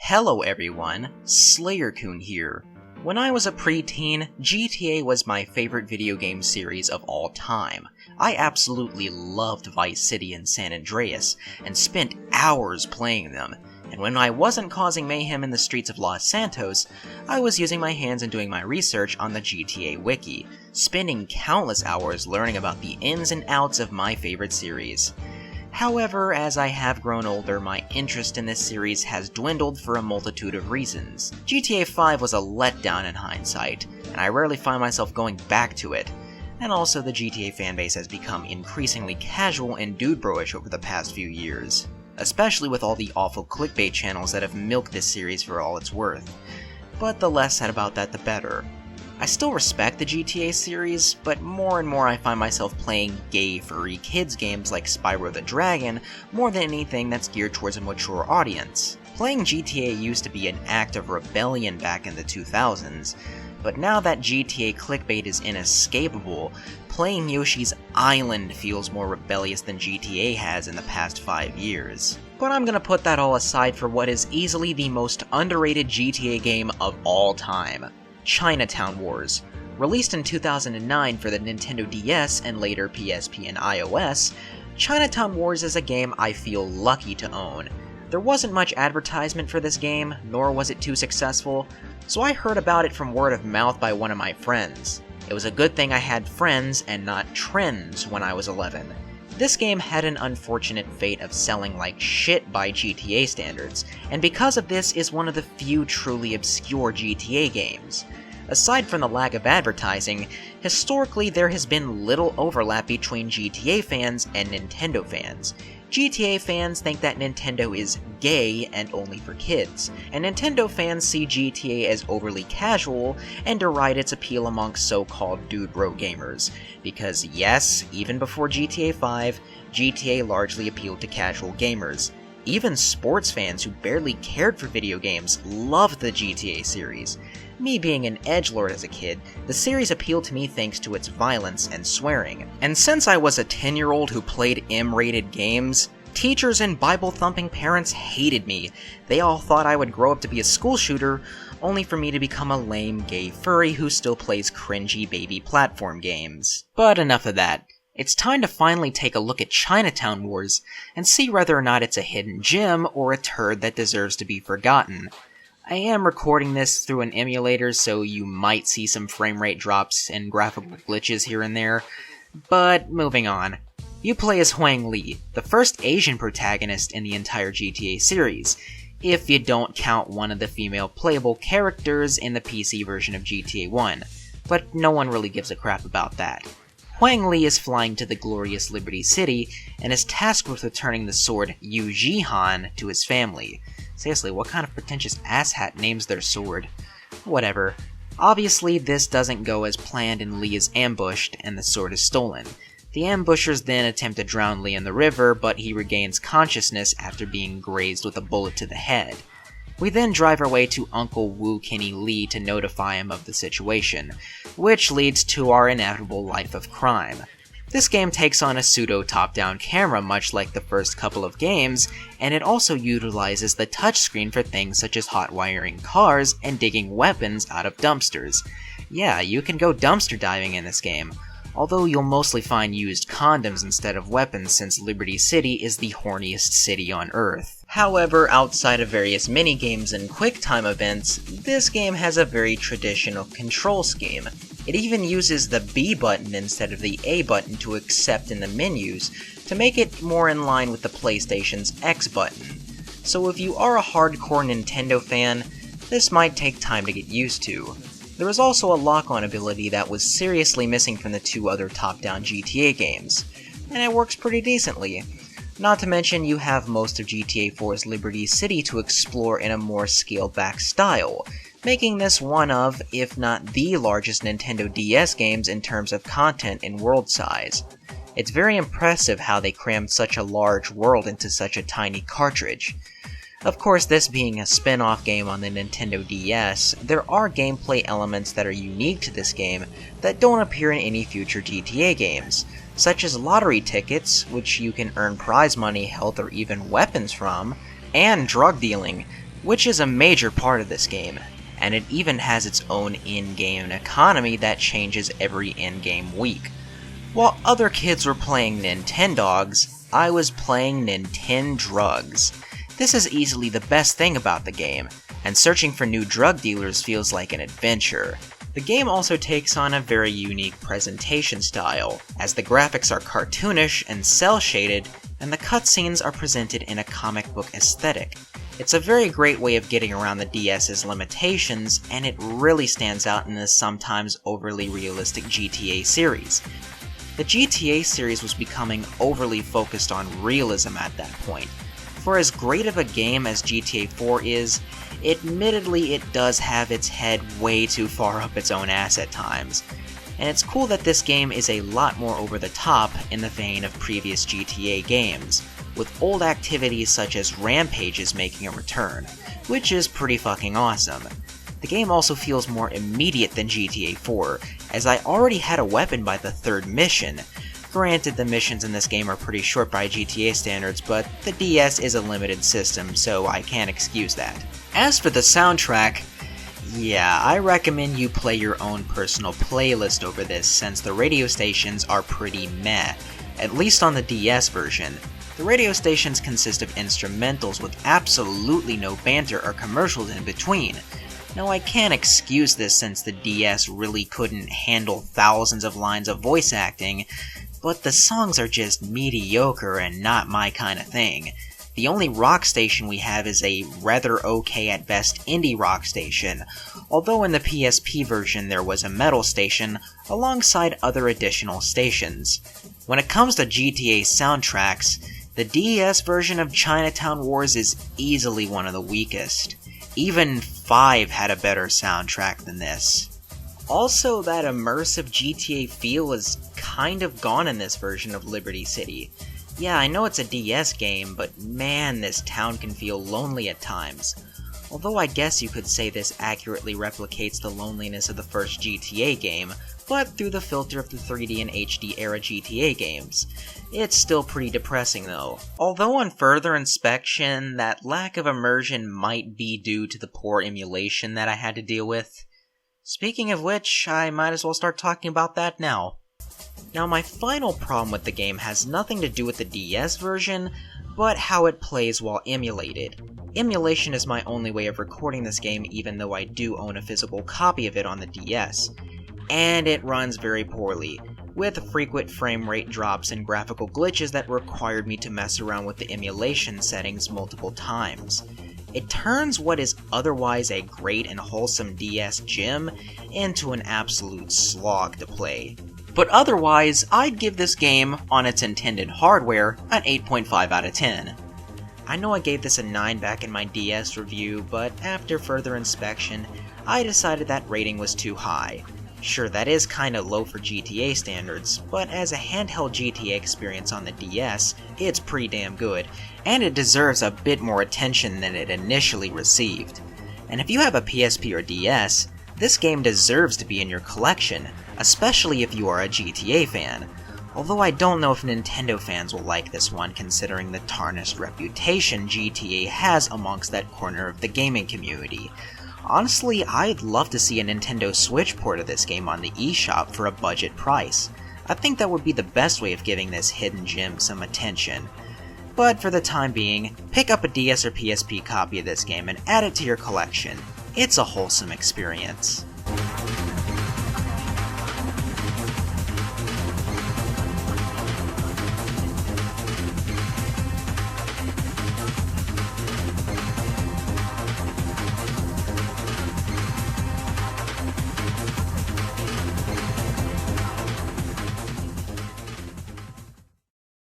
Hello everyone, Slayercoon here. When I was a preteen, GTA was my favorite video game series of all time. I absolutely loved Vice City and San Andreas, and spent hours playing them. And when I wasn't causing mayhem in the streets of Los Santos, I was using my hands and doing my research on the GTA Wiki, spending countless hours learning about the ins and outs of my favorite series. However, as I have grown older, my interest in this series has dwindled for a multitude of reasons. GTA 5 was a letdown in hindsight, and I rarely find myself going back to it. And also, the GTA fanbase has become increasingly casual and dude-bro-ish over the past few years, especially with all the awful clickbait channels that have milked this series for all it's worth. But the less said about that, the better. I still respect the GTA series, but more and more I find myself playing gay, furry kids games like Spyro the Dragon more than anything that's geared towards a mature audience. Playing GTA used to be an act of rebellion back in the 2000s, but now that GTA clickbait is inescapable, playing Yoshi's Island feels more rebellious than GTA has in the past 5 years. But I'm gonna put that all aside for what is easily the most underrated GTA game of all time. Chinatown Wars. Released in 2009 for the Nintendo DS and later PSP and iOS, Chinatown Wars is a game I feel lucky to own. There wasn't much advertisement for this game, nor was it too successful, so I heard about it from word of mouth by one of my friends. It was a good thing I had friends and not trends when I was 11. This game had an unfortunate fate of selling like shit by GTA standards, and because of this is one of the few truly obscure GTA games. Aside from the lack of advertising, historically there has been little overlap between GTA fans and Nintendo fans. GTA fans think that Nintendo is gay and only for kids, and Nintendo fans see GTA as overly casual and deride its appeal amongst so-called dude-bro gamers. Because yes, even before GTA 5, GTA largely appealed to casual gamers. Even sports fans who barely cared for video games loved the GTA series. Me being an edgelord as a kid, the series appealed to me thanks to its violence and swearing. And since I was a 10-year-old who played M-rated games, teachers and Bible-thumping parents hated me. They all thought I would grow up to be a school shooter, only for me to become a lame gay furry who still plays cringy baby platform games. But enough of that. It's time to finally take a look at Chinatown Wars and see whether or not it's a hidden gem or a turd that deserves to be forgotten. I am recording this through an emulator, so you might see some frame rate drops and graphical glitches here and there, but moving on. You play as Huang Li, the first Asian protagonist in the entire GTA series, if you don't count one of the female playable characters in the PC version of GTA 1, but no one really gives a crap about that. Huang Li is flying to the glorious Liberty City, and is tasked with returning the sword Yu Jihan to his family. Seriously, what kind of pretentious asshat names their sword? Whatever. Obviously, this doesn't go as planned and Li is ambushed, and the sword is stolen. The ambushers then attempt to drown Li in the river, but he regains consciousness after being grazed with a bullet to the head. We then drive our way to Uncle Wu Kenny Lee to notify him of the situation, which leads to our inevitable life of crime. This game takes on a pseudo top-down camera much like the first couple of games, and it also utilizes the touchscreen for things such as hot-wiring cars and digging weapons out of dumpsters. Yeah, you can go dumpster diving in this game, although you'll mostly find used condoms instead of weapons since Liberty City is the horniest city on Earth. However, outside of various minigames and quick-time events, this game has a very traditional control scheme. It even uses the B button instead of the A button to accept in the menus, to make it more in line with the PlayStation's X button. So if you are a hardcore Nintendo fan, this might take time to get used to. There is also a lock-on ability that was seriously missing from the two other top-down GTA games, and it works pretty decently. Not to mention, you have most of GTA 4's Liberty City to explore in a more scaled-back style, making this one of, if not the largest Nintendo DS games in terms of content and world size. It's very impressive how they crammed such a large world into such a tiny cartridge. Of course, this being a spin-off game on the Nintendo DS, there are gameplay elements that are unique to this game that don't appear in any future GTA games, such as lottery tickets, which you can earn prize money, health, or even weapons from, and drug dealing. which is a major part of this game, and it even has its own in-game economy that changes every in-game week. While other kids were playing Nintendogs, I was playing Nintendrugs. This is easily the best thing about the game, and searching for new drug dealers feels like an adventure. The game also takes on a very unique presentation style, as the graphics are cartoonish and cel-shaded, and the cutscenes are presented in a comic book aesthetic. It's a very great way of getting around the DS's limitations, and it really stands out in the sometimes overly realistic GTA series. The GTA series was becoming overly focused on realism at that point. For as great of a game as GTA 4 is, admittedly it does have its head way too far up its own ass at times. And it's cool that this game is a lot more over the top in the vein of previous GTA games, with old activities such as rampages making a return, which is pretty fucking awesome. The game also feels more immediate than GTA 4, as I already had a weapon by the third mission. Granted, the missions in this game are pretty short by GTA standards, but the DS is a limited system, so I can't excuse that. As for the soundtrack, yeah, I recommend you play your own personal playlist over this, since the radio stations are pretty meh, at least on the DS version. The radio stations consist of instrumentals with absolutely no banter or commercials in between. Now I can't excuse this since the DS really couldn't handle thousands of lines of voice acting, but the songs are just mediocre and not my kind of thing. The only rock station we have is a rather okay at best indie rock station, although in the PSP version there was a metal station alongside other additional stations. When it comes to GTA soundtracks, the DS version of Chinatown Wars is easily one of the weakest. Even 5 had a better soundtrack than this. Also, that immersive GTA feel is kind of gone in this version of Liberty City. Yeah, I know it's a DS game, but man, this town can feel lonely at times. Although I guess you could say this accurately replicates the loneliness of the first GTA game, but through the filter of the 3D and HD era GTA games. It's still pretty depressing though. Although on further inspection, that lack of immersion might be due to the poor emulation that I had to deal with. Speaking of which, I might as well start talking about that now. Now, my final problem with the game has nothing to do with the DS version, but how it plays while emulated. Emulation is my only way of recording this game, even though I do own a physical copy of it on the DS. And it runs very poorly, with frequent frame rate drops and graphical glitches that required me to mess around with the emulation settings multiple times. It turns what is otherwise a great and wholesome DS gem into an absolute slog to play. But otherwise, I'd give this game, on its intended hardware, an 8.5 out of 10. I know I gave this a 9 back in my DS review, but after further inspection, I decided that rating was too high. Sure, that is kinda low for GTA standards, but as a handheld GTA experience on the DS, it's pretty damn good, and it deserves a bit more attention than it initially received. And if you have a PSP or DS, this game deserves to be in your collection, especially if you are a GTA fan. Although I don't know if Nintendo fans will like this one considering the tarnished reputation GTA has amongst that corner of the gaming community. Honestly, I'd love to see a Nintendo Switch port of this game on the eShop for a budget price. I think that would be the best way of giving this hidden gem some attention. But for the time being, pick up a DS or PSP copy of this game and add it to your collection. It's a wholesome experience.